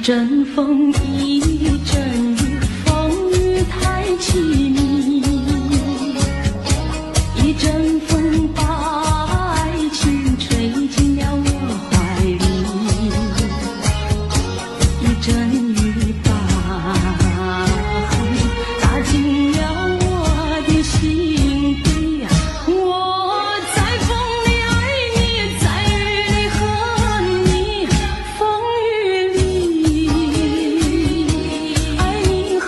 阵风，一阵雨，风雨太凄迷。一阵风把爱情吹进了我怀里，一阵雨把恨打进了我的心底。我在风里爱你，在雨里恨你，风雨里爱你恨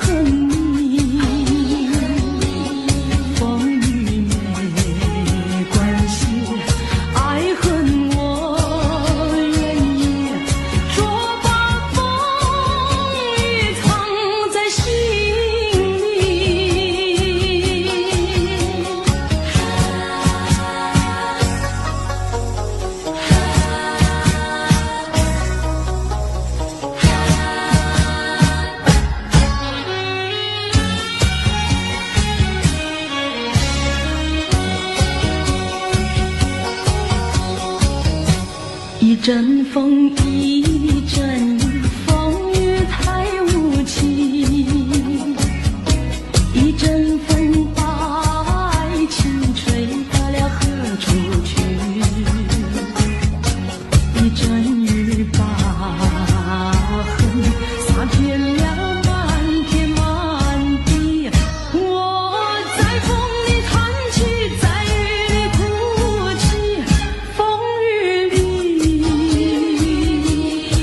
你，风雨没关系，爱恨我愿意，说把风雨藏在心里。一阵风，一阵雨，风雨太无情。一阵风把爱情吹到了何处去？一阵雨把恨洒遍了满天满地。我在风里叹气，在雨里哭泣，风雨里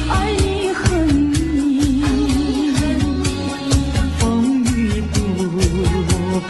爱你恨你，风雨不怕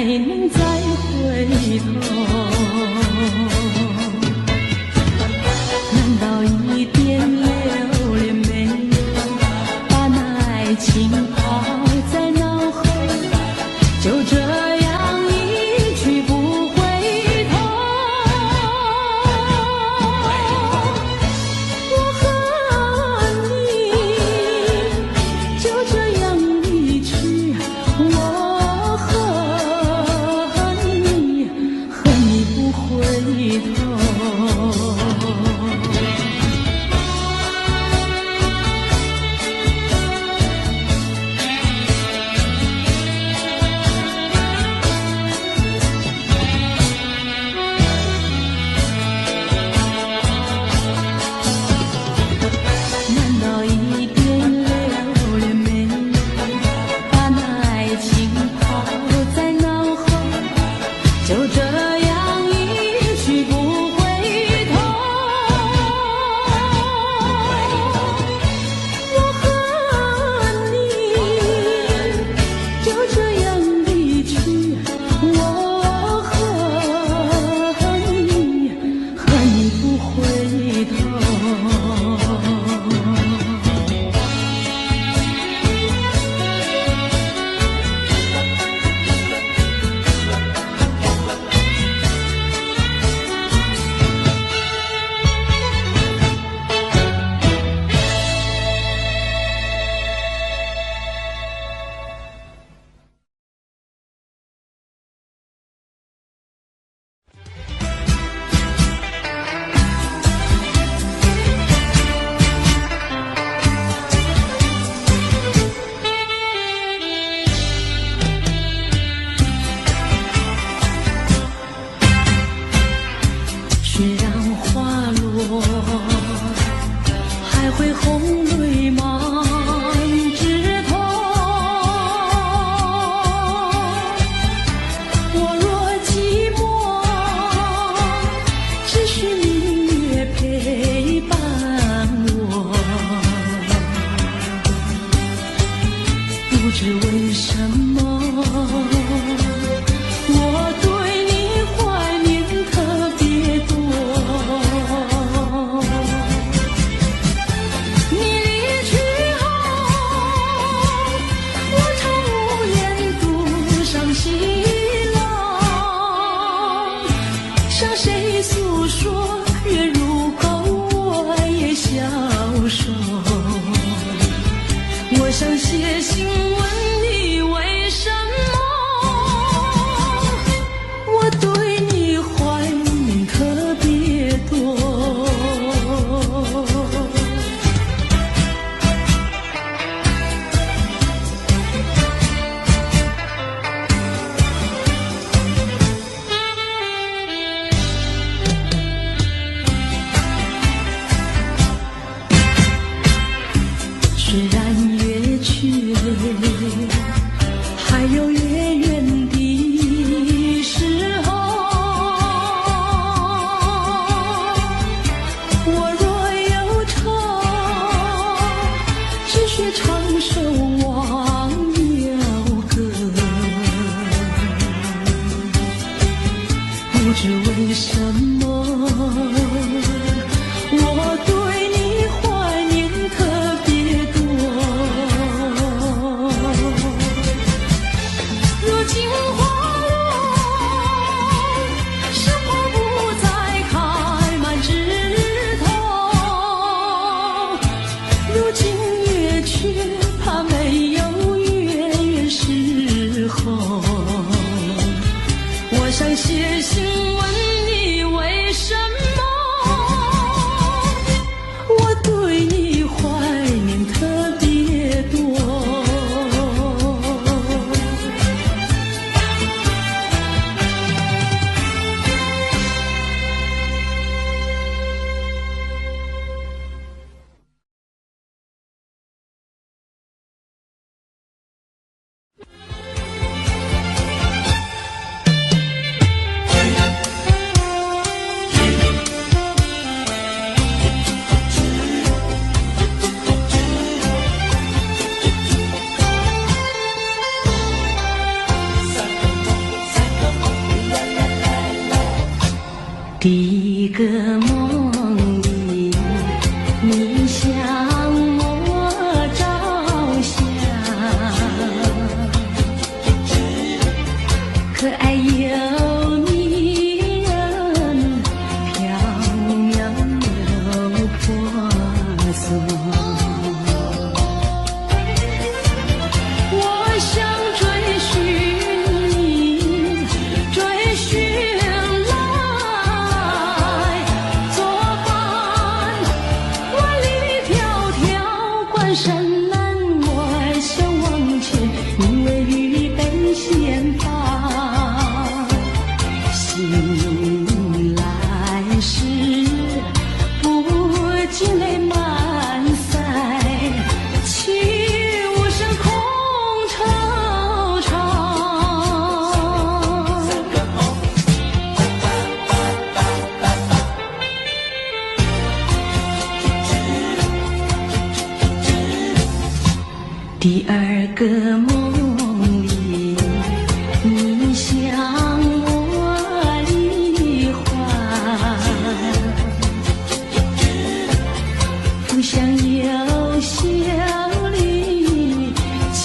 能再回头。难道一点留恋没有，把那爱情抛在脑后，就这样一去不回头？我和你就这样离去，我和你不回头。难道一点留恋没有，把那爱情抛在脑后，就这样一去不回头？我和你就这样离去，我和你不回头。虽然花落，还会红泪满枝头。我若寂寞，只需明月陪伴我。不知为什么，我对你怀念特别多。你离去后，我常无言独上西楼，向谁诉说？月如钩，我也消瘦。我想写信问你为什么，我对你怀念特别多。虽然月缺，还有月圆的时候。我若忧愁，只需唱首忘忧歌。不知为什么，我对你怀念特别多。如今花落，生活不再开满枝头。如今月缺，怕没有月圆时候。我想写信问你为什么，我对你怀念特别多。第一个梦里，你向我照相，可爱又迷人，缥缈又婆娑。我想追寻你，追寻来作伴。万里迢迢关山难，我想忘却你为预备先发。醒来时不禁泪满腮，泣无声空惆怅。第二个梦里，你向我离怀，不想有笑里，情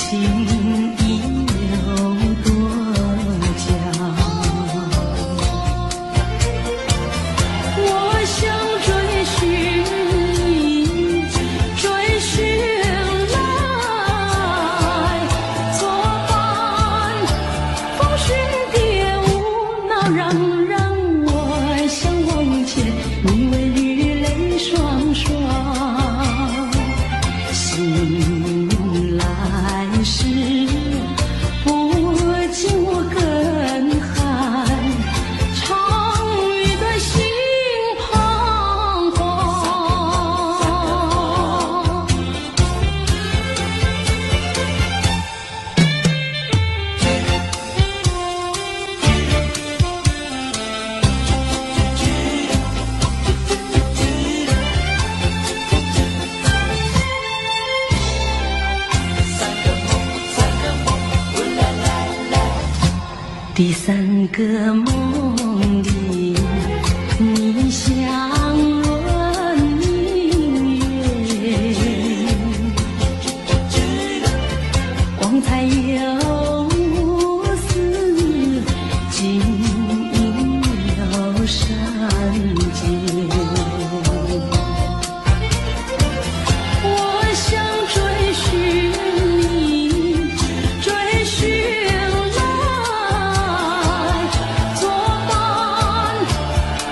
意有多娇。我想追寻你，追寻来作伴。风雪蝶舞闹嚷嚷，我想忘却你为绿泪双双。醒来时不禁我更寒，长雨的心彷徨。第三个梦里，你像轮明月，光彩又似金银又闪劫。我想追寻你，追寻来作伴。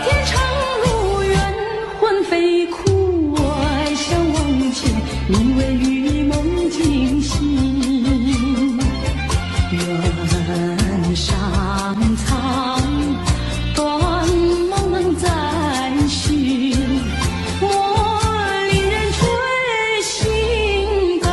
天长路远魂飞哭，我想忘却你为与梦惊醒。原上苍，断梦能再续，莫令人追心肝。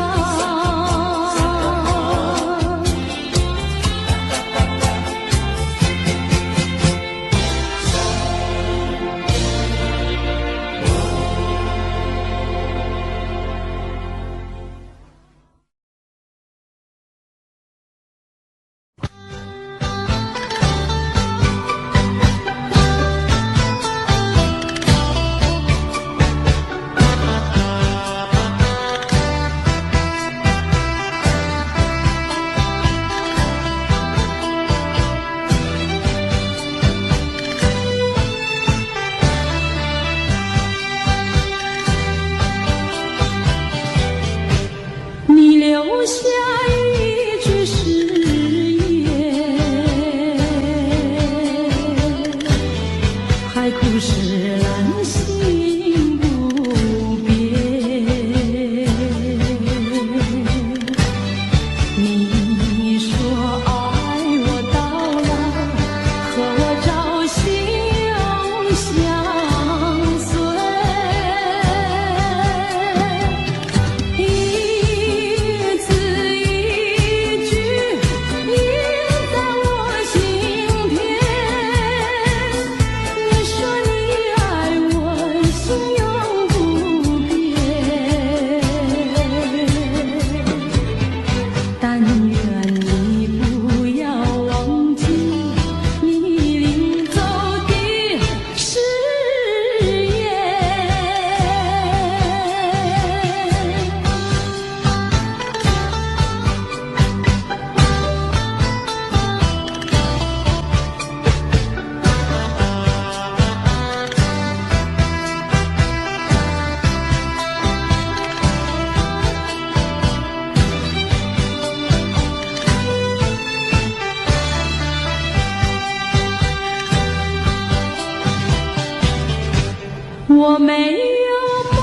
我没有半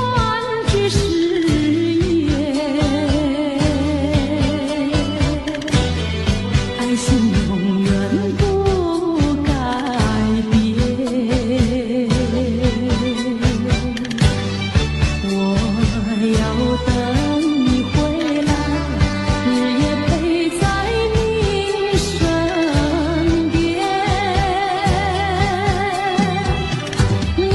句誓言，爱情永远不改变。我要等你回来，日夜陪在你身边。你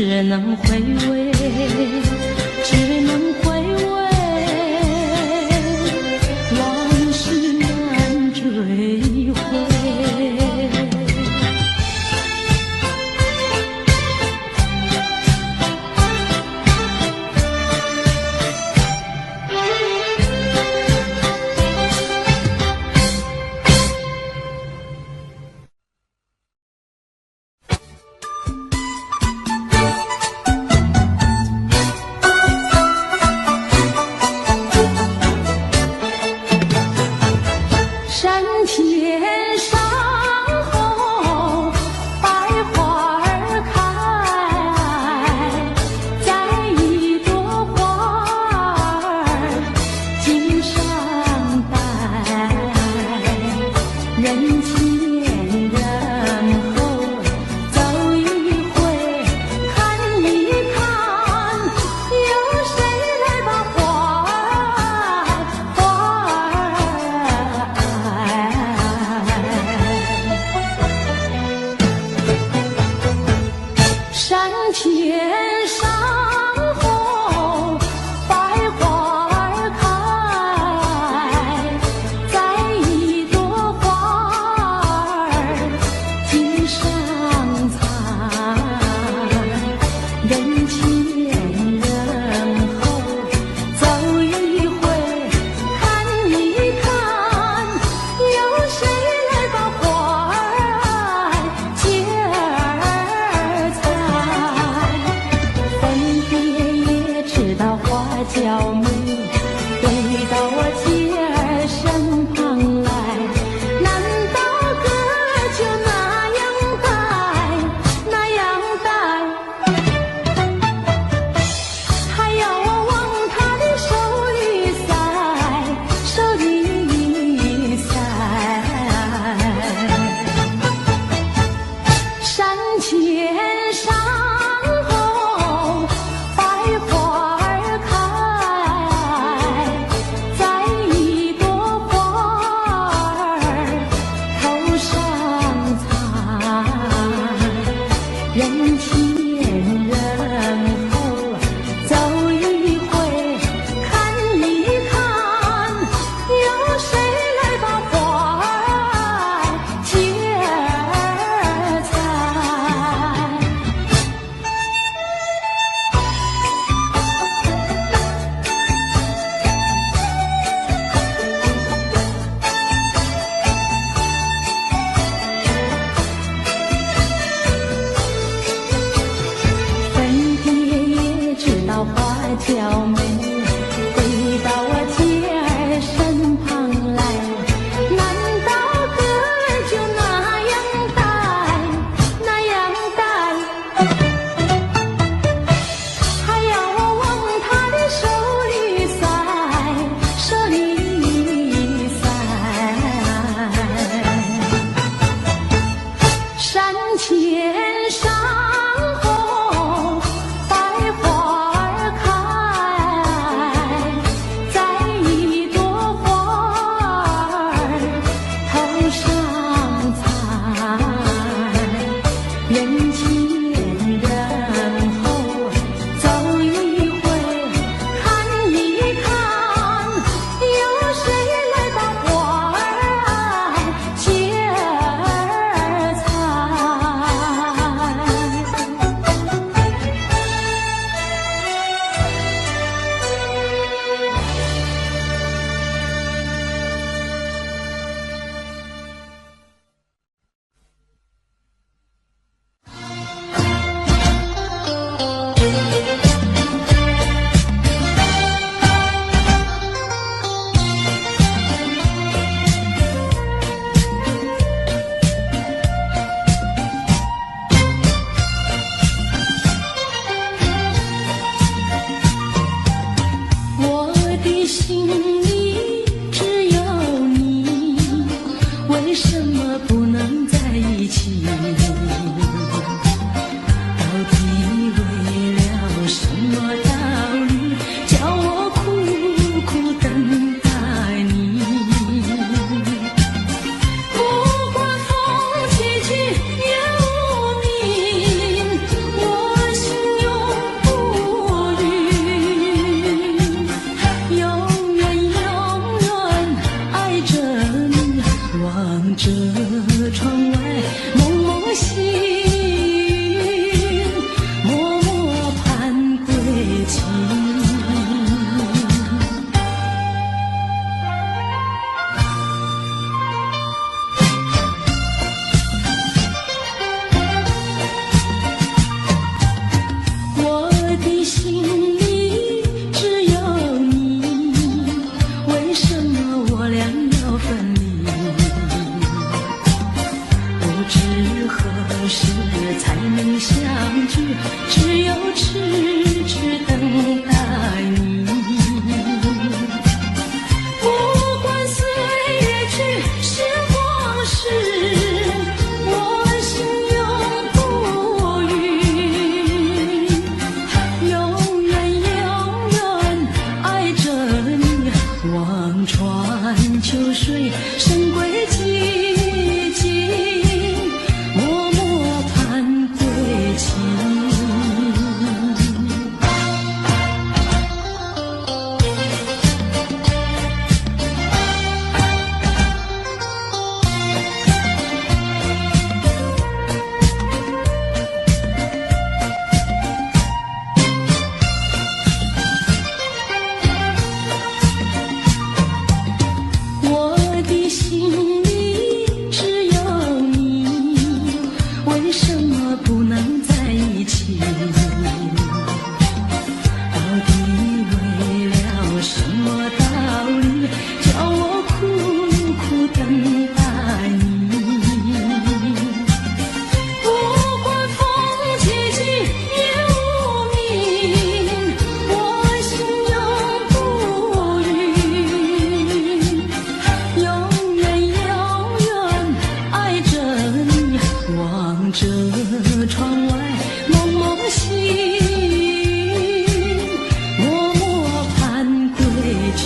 只能回味，只能回味，往事难追回。山前山后百花儿开，摘一朵花儿襟上戴，人前人后走一回，看一看，有谁来把花儿山前山后百花儿开，摘一朵花儿襟上采，人前人后走一回，看一看，有谁来把花儿接儿采。分别也知道花娇美，回到我姐儿身旁来，难道哥就那样戴，那样戴？还要我往他的手里塞，手里塞。山前山后百花儿开，摘一朵花儿头上采，人前人后走一回，看一看，有谁来把花儿接儿采。分别也知道花娇美，回到我姐儿身旁来，难道哥就那样戴，那样戴？还要我往他的手里塞，手里塞。山前山后百花儿聚，只有痴痴等待你。不管岁月去，时光逝，我心永不渝，永远永远爱着你。望穿秋水，深归寂静，默默盼归期。我的心里只有你，为什么不能在一起？到底为了什么道理，叫我苦苦等待你？不管风起起夜无明，我心永不渝，永远永远爱着你。望着窗外蒙蒙星，默默盼归期。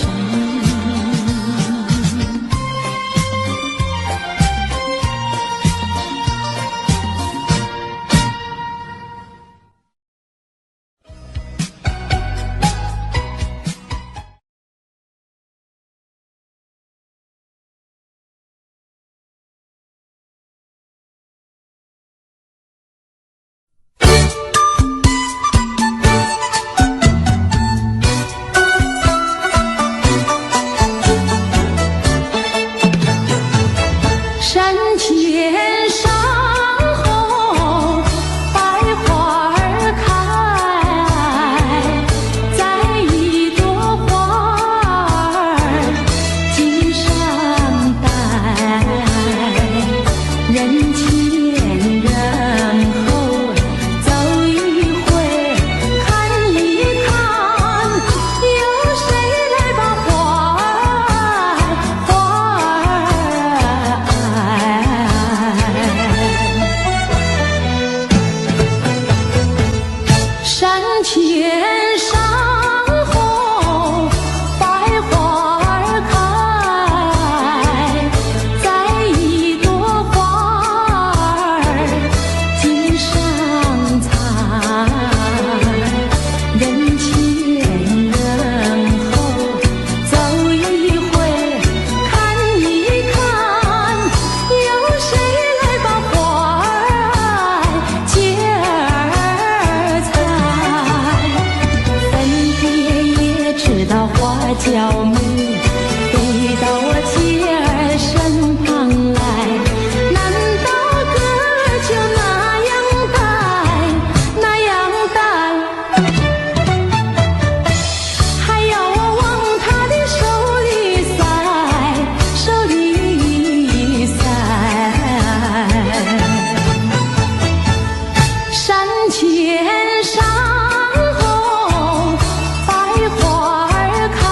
山前山后百花儿开，在一朵花儿襟上戴，人前人后走一回看一看，有谁来把花儿山前山后百花儿开，在一朵花儿襟上采，人前人后走一回看一看，有谁来把花儿接儿采？分别也知道花娇美，飞到我姐儿身旁来，难道歌就那样带，那样带？还要我往她的手里塞，手里塞。山前山后百花儿开，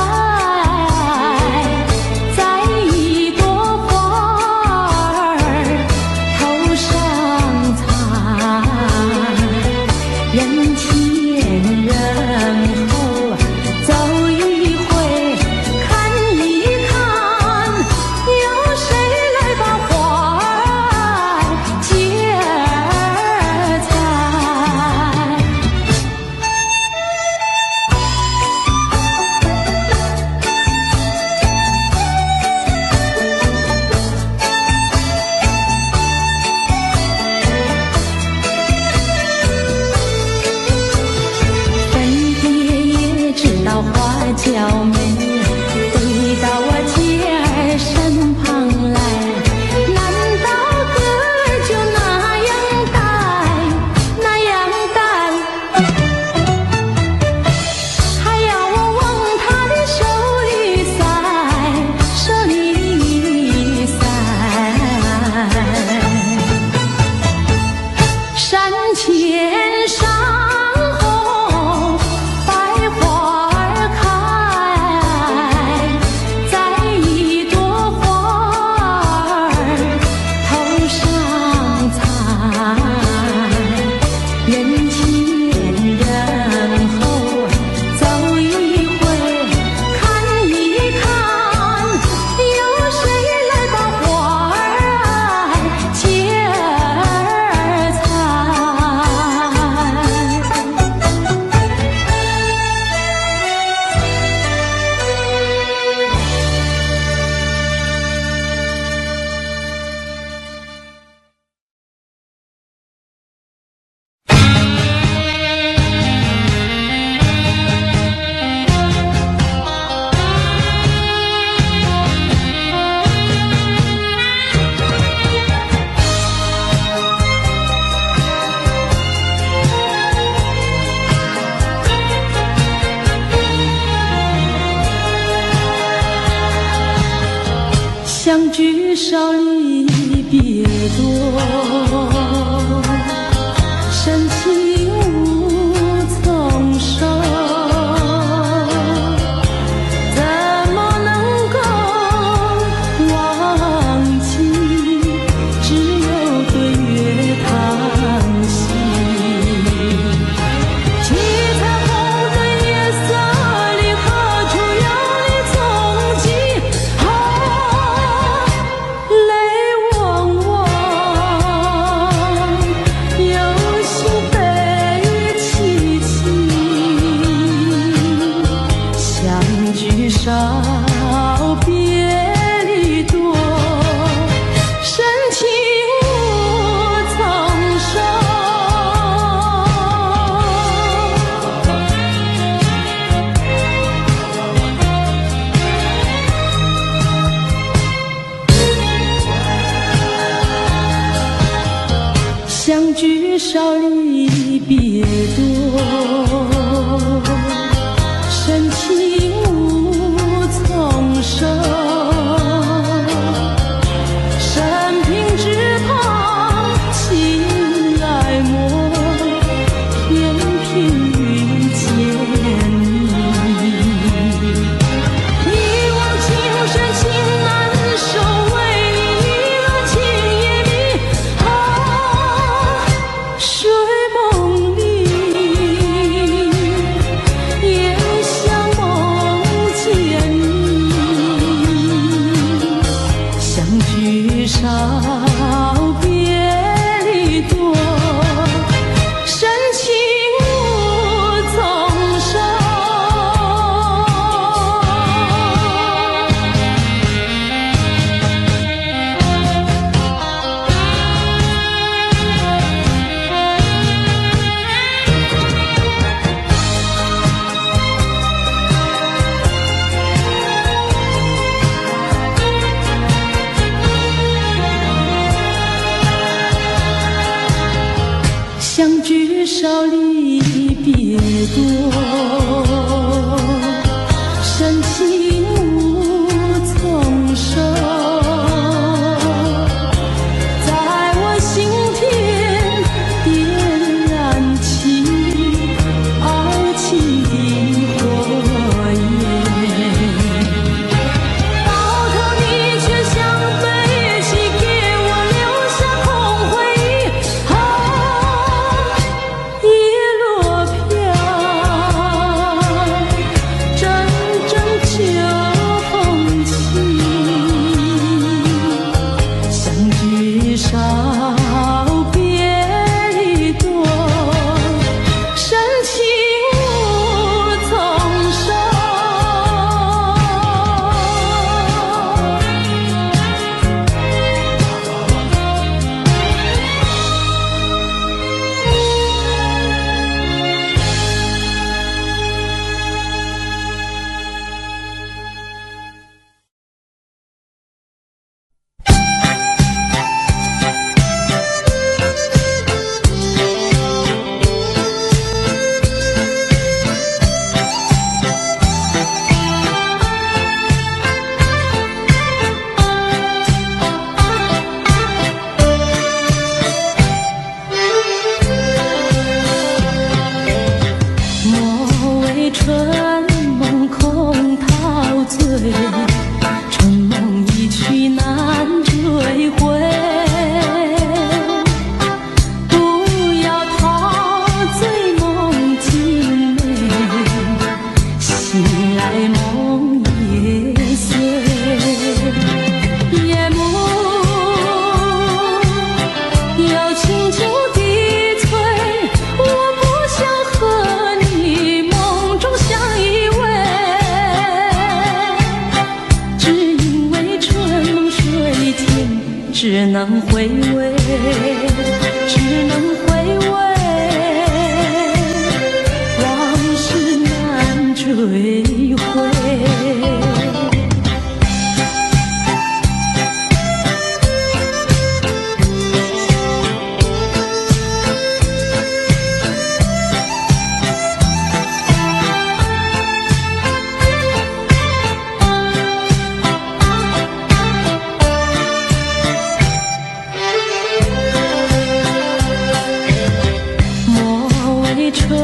春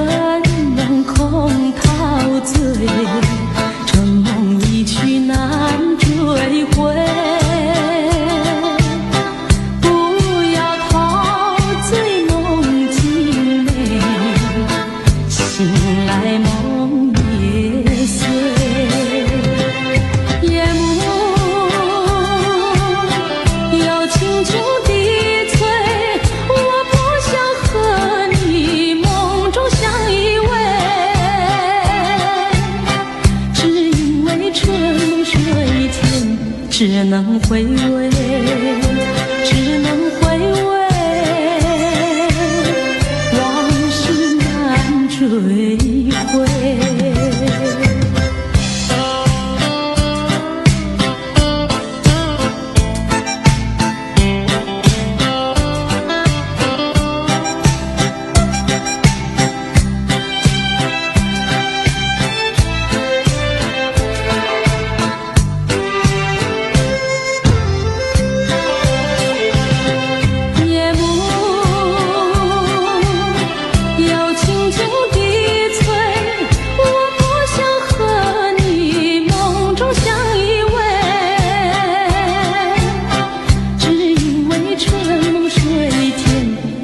梦空陶醉，春梦一去难追回。不要陶醉梦境美，醒来梦也碎。夜幕又轻轻低垂，我不想和你梦中相依偎，只因为春梦水天，只能回味，只能回味，往事难追回。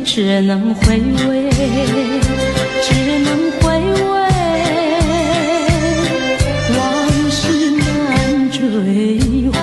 只能回味，只能回味，往事难追回。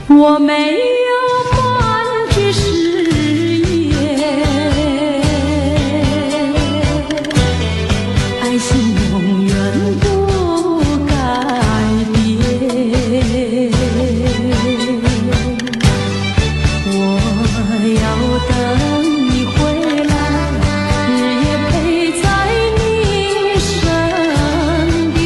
我没有半句誓言，爱情永远不改变。我要等你回来，日夜陪在你身边。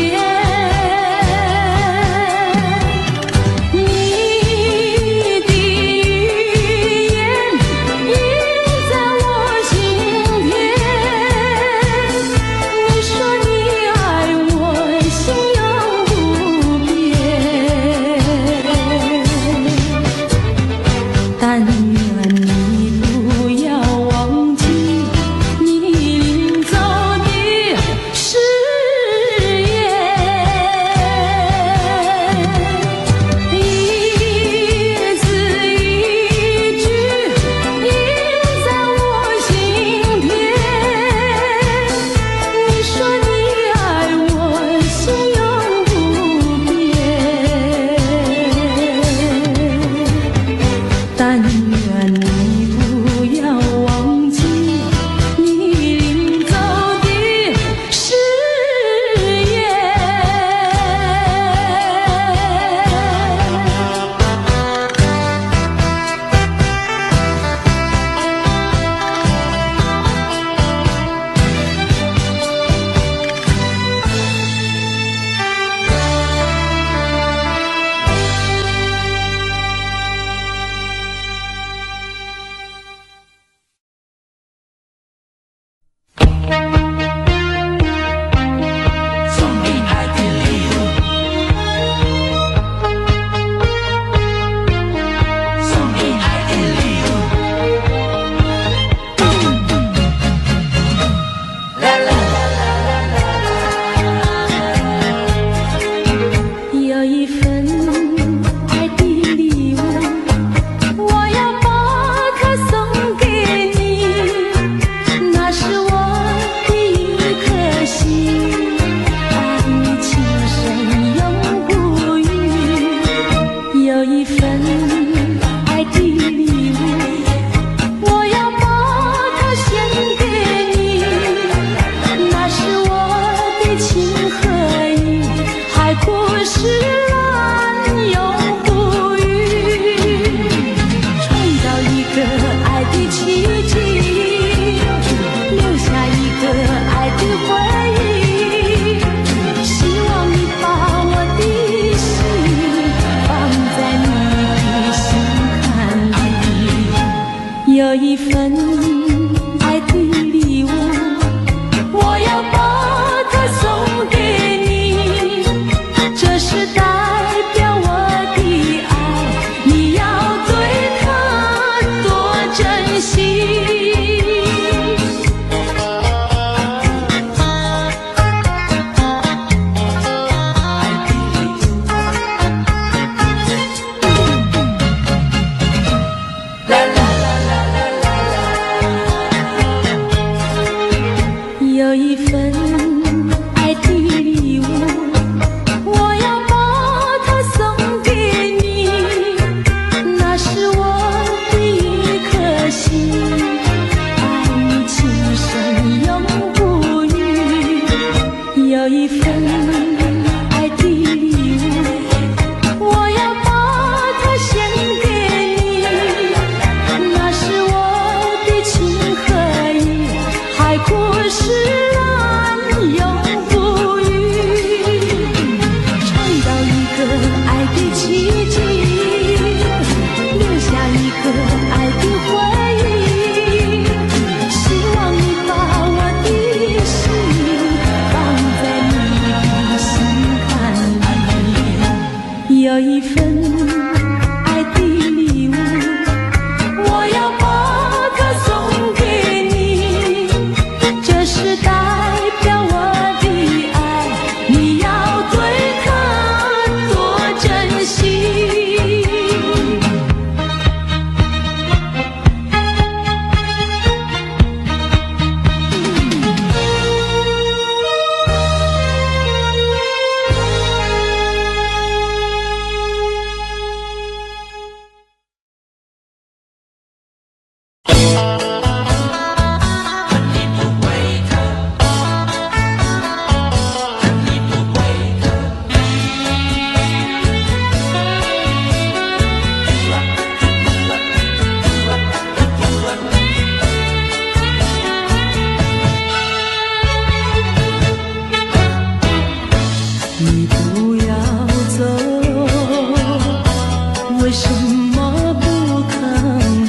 为什么不肯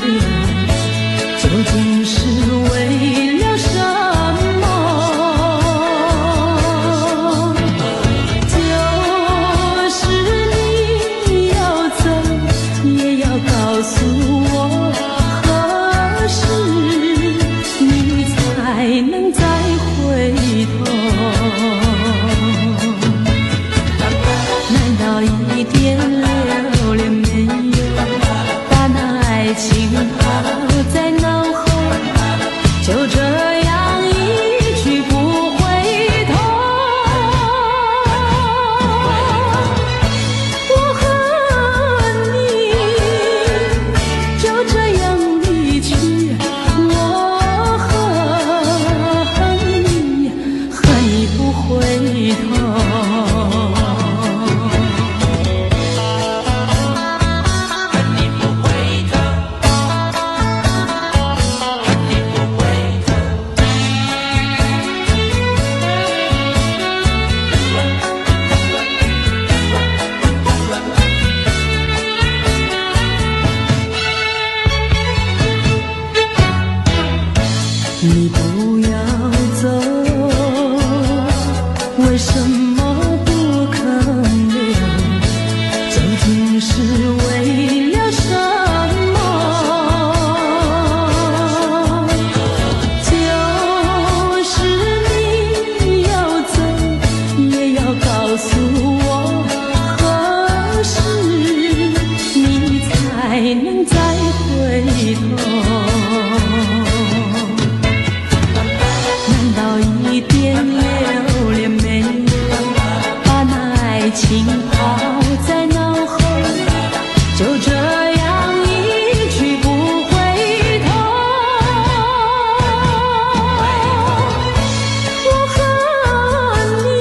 留？究竟是为了什么？就是你要走，也要告诉我，何时你才能再回头？难道一点留恋没有，把那爱情抛在脑后，就这样一去不回头？我和你就这样离去，我恨你不回头。你不要走，为什么不肯留？究竟是为了什么？就是你要走，也要告诉我，何时你才能再回头？一点留恋没有，把那爱情抛在脑后，就这样一去不回头。我和你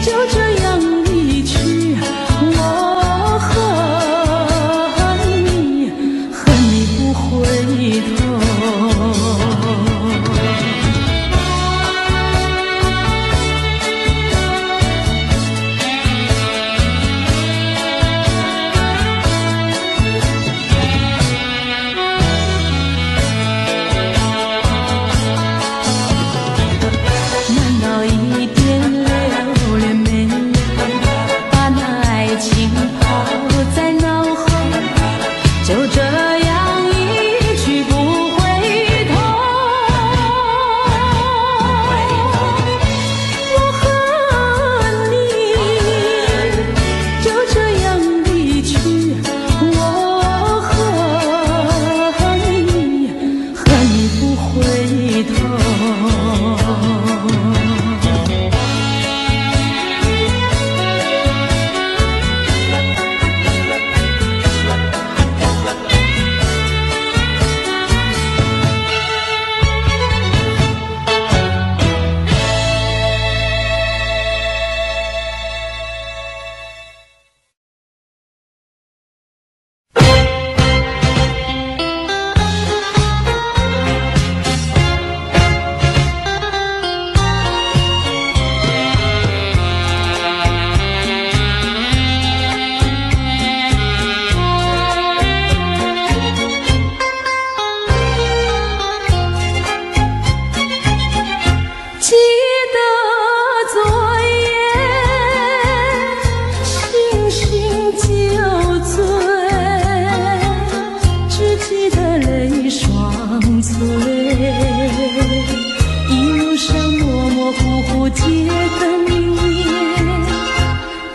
就这样离去，我恨你不回头。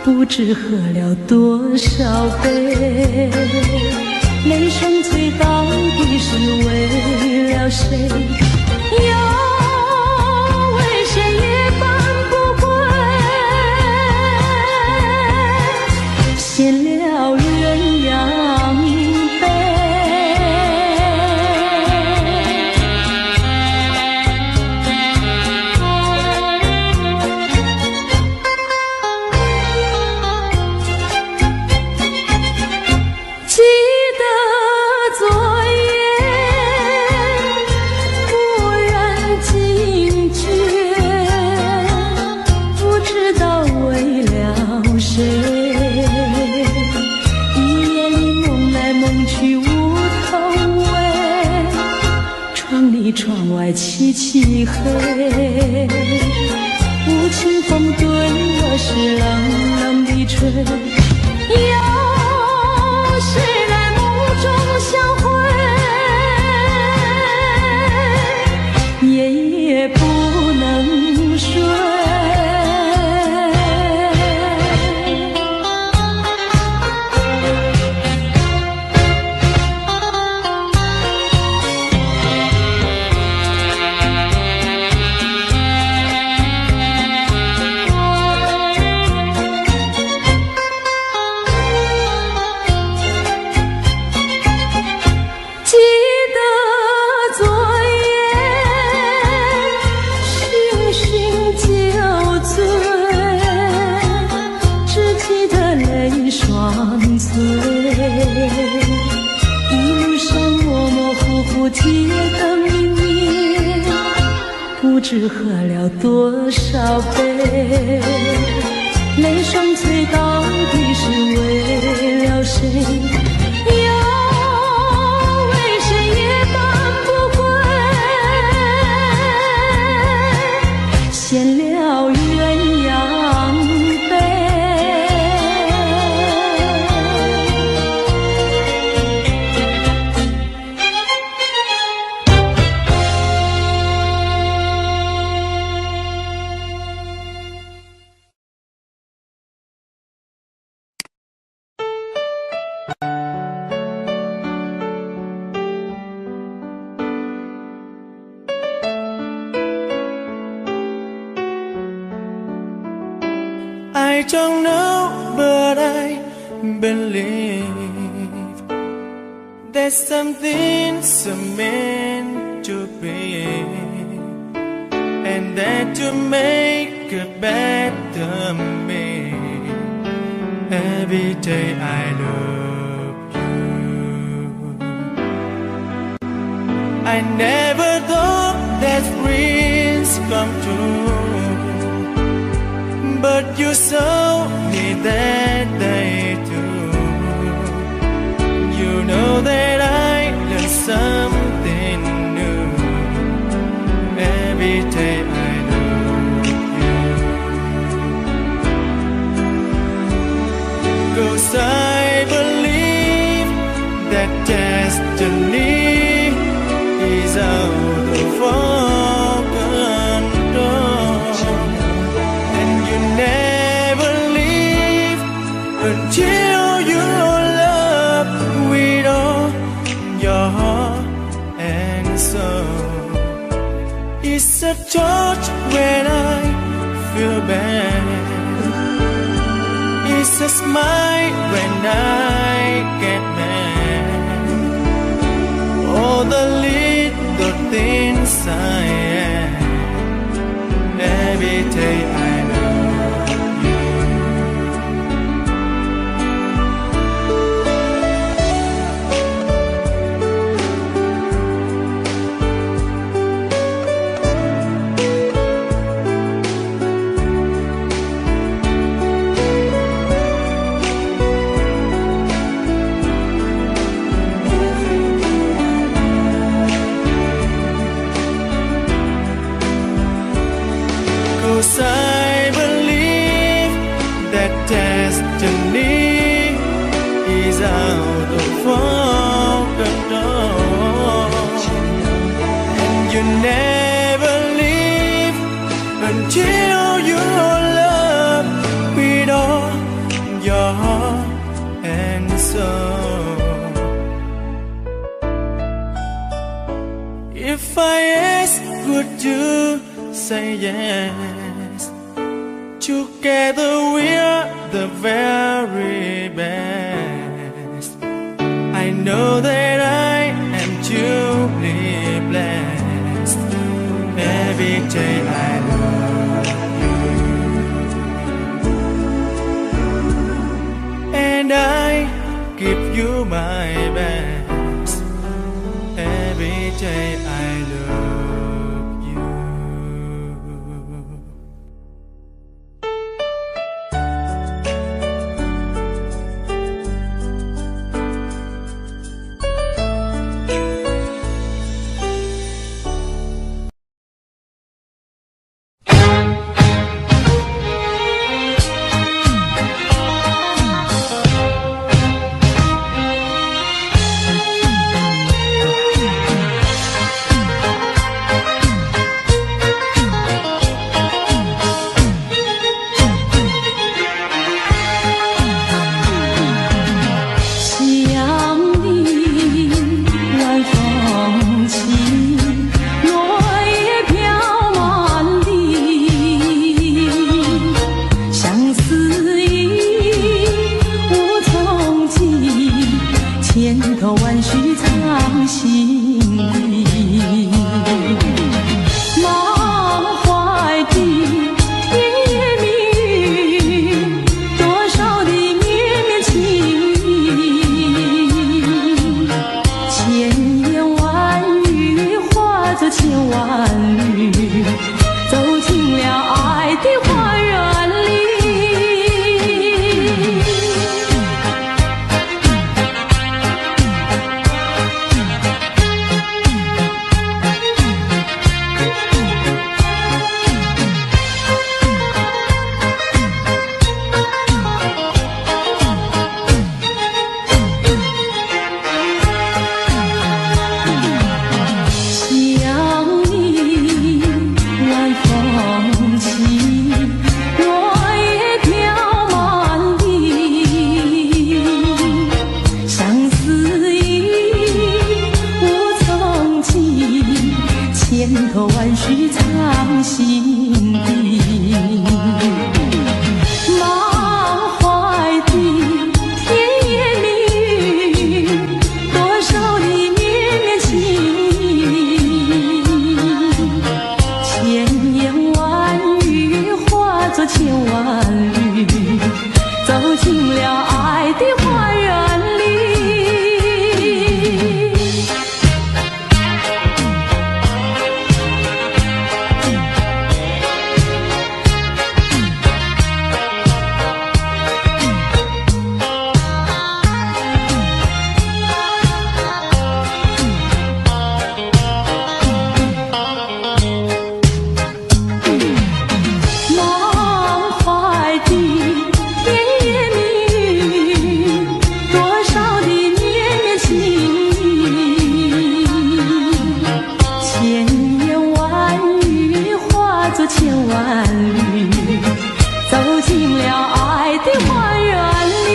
不知喝了多少杯，泪双醉到底是为了谁？又为谁夜半不归？献了鸳鸯杯。记得昨夜蓦然惊觉，不知道为了谁，漆漆黑，无情风对我是冷冷的吹。有时来梦中相会，夜夜不能睡。铁灯明灭，不知喝了多少杯，泪双垂到底是为了谁？又为谁夜半不归？闲了鸳鸯杯。I don't know, but I believe there's something so meant to be, and that to make a better me. Every day I love you. I never thought that dreams come true, but you saw me that day too. You know that I learned something new. Every day I love you. 'Cause I believe that destiny is out of our control, and you never leave until you love with all your heart and soul. It's a touch when I feel bad, it's a smile when I get mad. All the little things I am. Every day I love you. Cause I believe that destiny is out of our control, and you never leave until you love with all your heart and soul. If I ask, would you say yes? Together we're the very best. I know that I am truly blessed. Every day I love you, and I give you my best. Every day I love 头万绪藏心底。满怀的甜言蜜语，多少的绵绵情意，千言万语化作千万缕，走进了爱的花园里。千头万绪藏心底，满怀的甜言蜜语，多少的绵绵情意，千言万语化作千万缕，走进了爱的花园里。千万缕，走进了爱的花园里。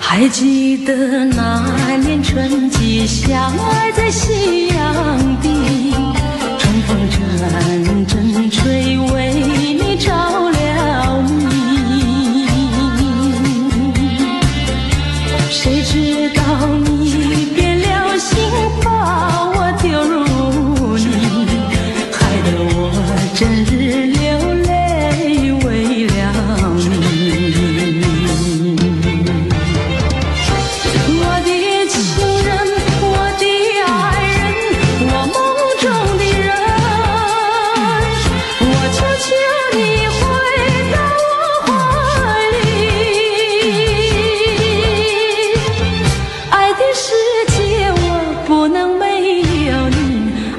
还记得那年春季相爱在夕阳底，春风阵阵吹，为你着了迷。谁知道你变了心，把我丢入泥，害得我整日流泪为了你。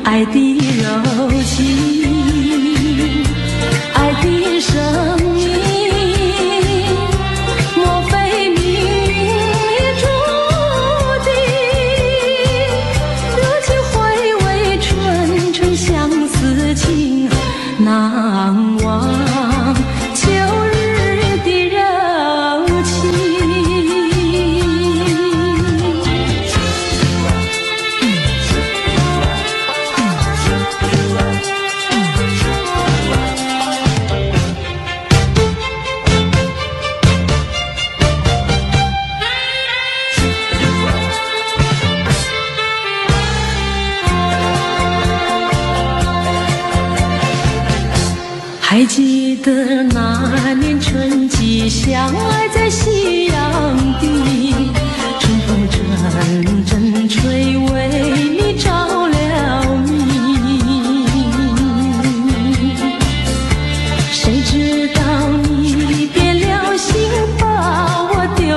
爱的柔情，爱的生命，莫非命运注定？如今回味纯纯相思情，难忘旧日的柔情。还记得那年春季相爱在夕阳底，春风阵阵吹，为你着了迷。谁知道你变了心，把我丢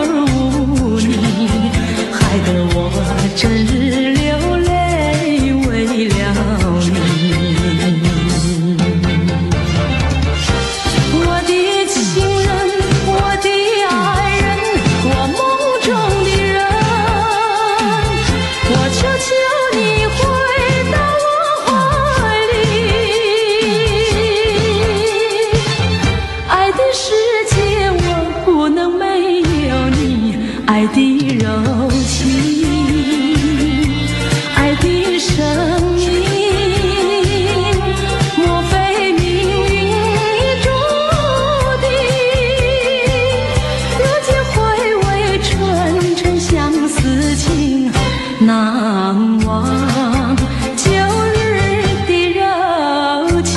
的柔情，爱的声音，莫非命运已注定？如今回味纯纯相思情，难忘旧日的柔情。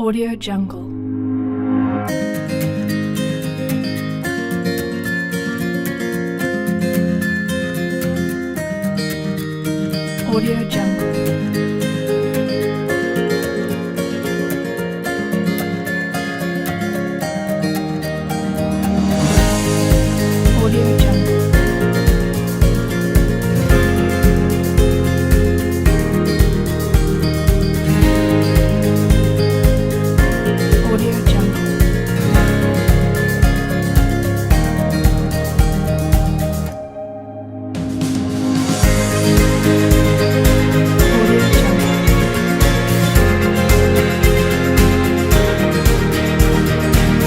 Audio Jungle. Audio Jungle. Audio Jungle. Audio Jungle. Audio Jungle. Audio Jungle.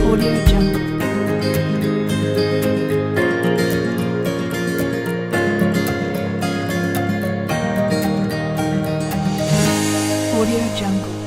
Audio Jungle. Audio Jungle.